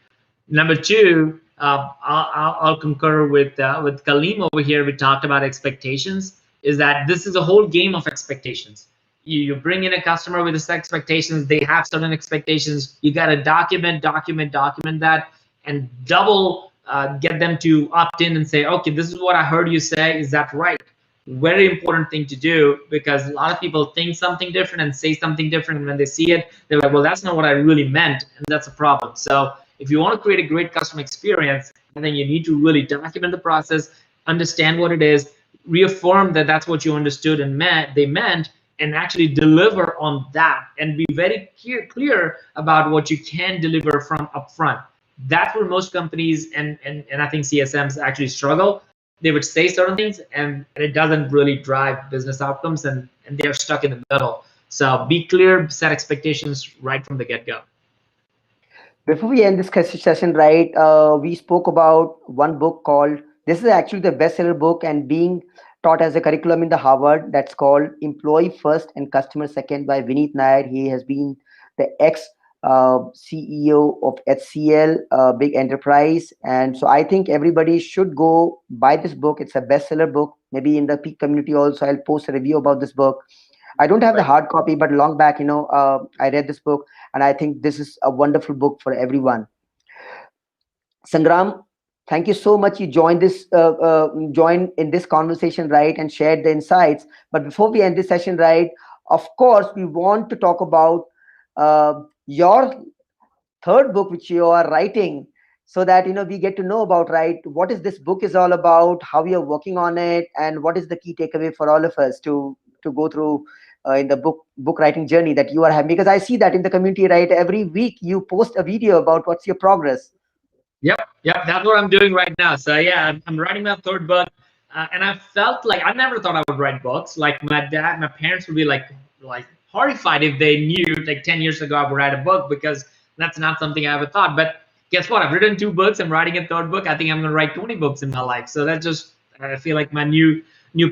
Number two, I'll concur with Kaleem over here. We talked about expectations. Is that this is a whole game of expectations. You bring in a customer with his expectations. They have certain expectations. You got to document that, and double get them to opt in and say, okay, this is what I heard you say. Is that right? Very important thing to do, because a lot of people think something different and say something different, and when they see it, they're like, well, that's not what I really meant, and that's a problem. So if you want to create a great customer experience, I think you need to really document the process, understand what it is, reaffirm that that's what you understood and they meant, and actually deliver on that, and be very clear about what you can deliver from upfront. That's where most companies and I think CSMs actually struggle. They would say certain things, and it doesn't really drive business outcomes, and they're stuck in the middle. So be clear, set expectations right from the get-go. Before we end this session, right, we spoke about one book called, this is actually the bestseller book and being taught as a curriculum in the Harvard, that's called Employee First and Customer Second by Vineet Nair. He has been the ex CEO of HCL, big enterprise. And so I think everybody should go buy this book. It's a bestseller book. Maybe in the Peak community also, I'll post a review about this book. I don't have the hard copy, but long back, I read this book, and I think this is a wonderful book for everyone. Sangram, thank you so much. You joined in this conversation, right, and shared the insights. But before we end this session, right, of course, we want to talk about your third book, which you are writing, so that we get to know about, right, what is this book is all about, how you're working on it, and what is the key takeaway for all of us to go through in the book writing journey that you are having. Because I see that in the community, right, every week you post a video about what's your progress. Yep, that's what I'm doing right now. So yeah, I'm writing my third book, and I felt like I never thought I would write books. Like my parents would be like horrified if they knew like 10 years ago I would write a book, because that's not something I ever thought. But guess what? I've written 2 books. I'm writing a third book. I think I'm going to write 20 books in my life. So that's just, I feel like my new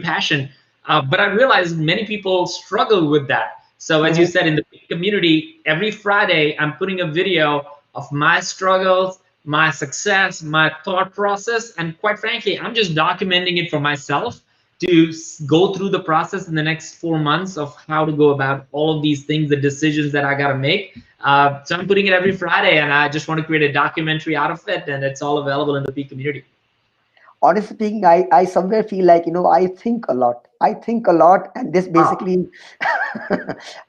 passion. But I realized many people struggle with that. So as you said, in the community, every Friday I'm putting a video of my struggles, my success, my thought process, and quite frankly, I'm just documenting it for myself to go through the process in the next 4 months of how to go about all of these things, the decisions that I got to make. So I'm putting it every Friday, and I just want to create a documentary out of it, and it's all available in the Peak community. Honestly speaking, I somewhere feel like, I think a lot. I think a lot, and this Oh, basically,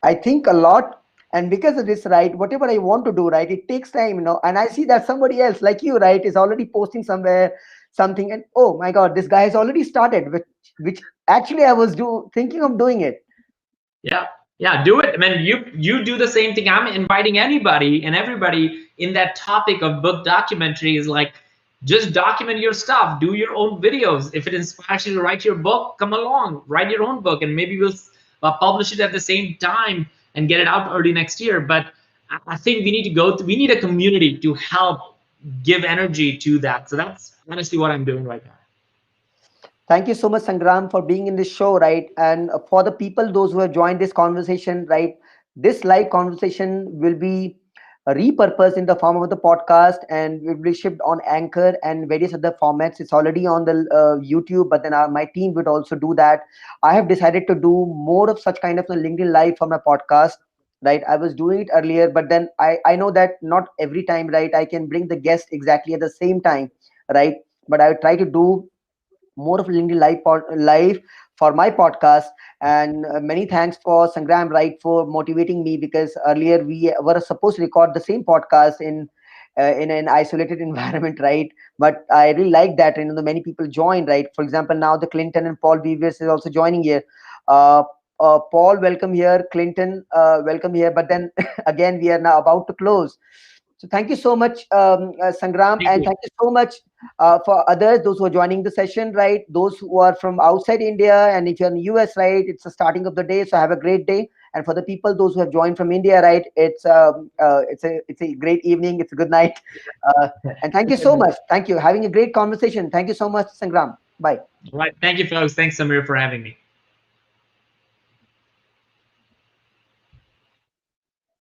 I think a lot, and because of this, right, whatever I want to do, right, it takes time, and I see that somebody else like you, right, is already posting somewhere something, and oh my God, this guy has already started, which actually I was thinking of doing it. yeah, yeah, do it. I mean, you do the same thing. I'm inviting anybody and everybody in that topic of book documentary is like, just document your stuff, do your own videos. If it inspires you to write your book, come along, write your own book, and maybe we'll publish it at the same time and get it out early next year. But I think we need to we need a community to help give energy to that. So that's honestly what I'm doing right now. Thank you so much, Sangram, for being in this show, right? And for the people, those who have joined this conversation, right? This live conversation will be repurposed in the form of the podcast and will be shipped on Anchor and various other formats. It's already on the YouTube, but then my team would also do that. I have decided to do more of such kind of a LinkedIn live for my podcast, right? I was doing it earlier, but then I know that not every time, right, I can bring the guest exactly at the same time, right? But I would try to do more of LinkedIn live for my podcast. And many thanks for Sangram, right, for motivating me, because earlier we were supposed to record the same podcast in an isolated environment, right? But I really like that, and many people join, right? For example, now the Clinton and Paul Beavers is also joining here. Uh, Paul, welcome here. Clinton, welcome here. But then again, we are now about to close. So thank you so much, Sangram, Thank and you. thank you so much for others, those who are joining the session, right? Those who are from outside India, and if you're in the US, right, it's the starting of the day, so have a great day. And for the people, those who have joined from India, right, it's a great evening, it's a good night, uh, and thank you so much. Thank you, having a great conversation. Thank you so much, Sangram. Bye. All right. Thank you, folks. Thanks, Samir, for having me.